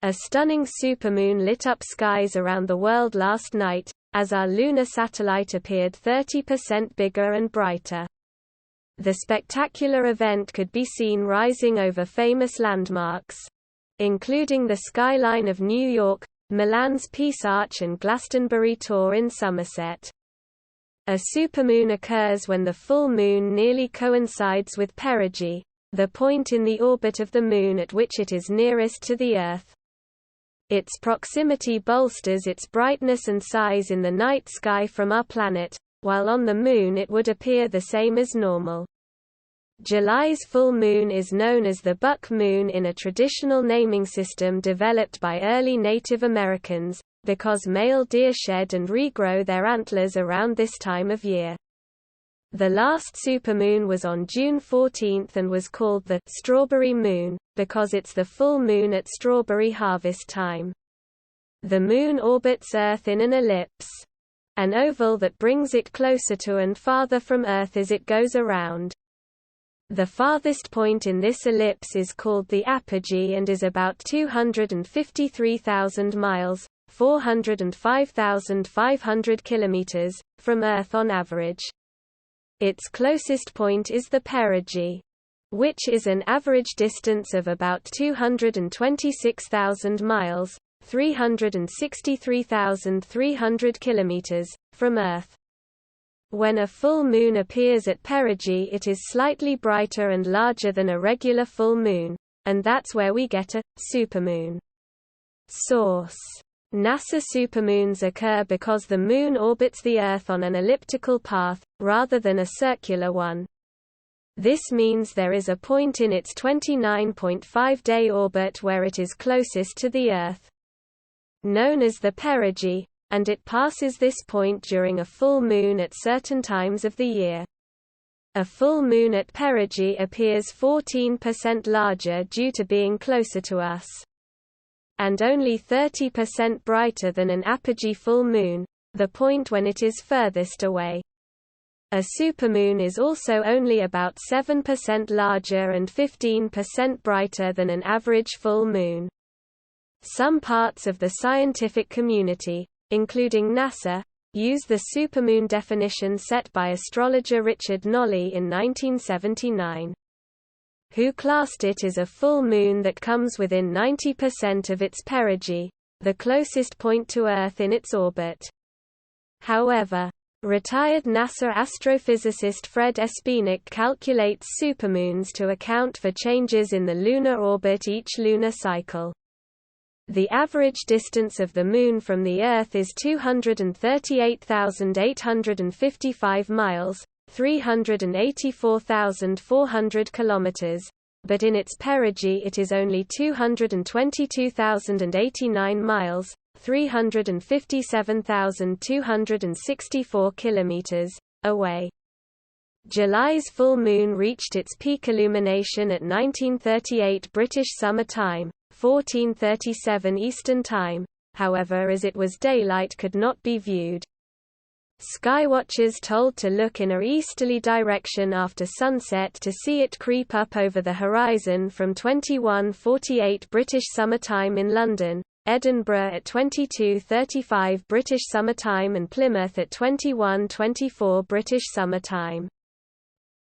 A stunning supermoon lit up skies around the world last night, as our lunar satellite appeared 30% bigger and brighter. The spectacular event could be seen rising over famous landmarks, including the skyline of New York, Milan's Peace Arch and Glastonbury Tor in Somerset. A supermoon occurs when the full moon nearly coincides with perigee, the point in the orbit of the Moon at which it is nearest to the Earth. Its proximity bolsters its brightness and size in the night sky from our planet, while on the Moon it would appear the same as normal. July's full moon is known as the buck moon in a traditional naming system developed by early Native Americans, because male deer shed and regrow their antlers around this time of year. The last supermoon was on June 14 and was called the strawberry moon, because it's the full moon at strawberry harvest time. The moon orbits Earth in an ellipse, an oval that brings it closer to and farther from Earth as it goes around. The farthest point in this ellipse is called the apogee and is about 253,000 miles, 405,500 kilometers, from Earth on average. Its closest point is the perigee, which is an average distance of about 226,000 miles, 363,300 kilometers, from Earth. When a full moon appears at perigee, it is slightly brighter and larger than a regular full moon, and that's where we get a supermoon. Source: NASA. Supermoons occur because the Moon orbits the Earth on an elliptical path, rather than a circular one. This means there is a point in its 29.5-day orbit where it is closest to the Earth, known as the perigee, and it passes this point during a full moon at certain times of the year. A full moon at perigee appears 14% larger due to being closer to us, and only 30% brighter than an apogee full moon, the point when it is furthest away. A supermoon is also only about 7% larger and 15% brighter than an average full moon. Some parts of the scientific community, including NASA, use the supermoon definition set by astrologer Richard Nolly in 1979. Who classed it as a full moon that comes within 90% of its perigee, the closest point to Earth in its orbit. However, retired NASA astrophysicist Fred Espenick calculates supermoons to account for changes in the lunar orbit each lunar cycle. The average distance of the Moon from the Earth is 238,855 miles, 384,400 kilometers, but in its perigee it is only 222,089 miles, 357,264 kilometers, away. July's full moon reached its peak illumination at 1938 British Summer Time, 1437 Eastern Time, however, as it was daylight could not be viewed. Skywatchers told to look in a easterly direction after sunset to see it creep up over the horizon from 21:48 British Summer Time in London, Edinburgh at 22:35 British Summer Time and Plymouth at 21:24 British Summer Time.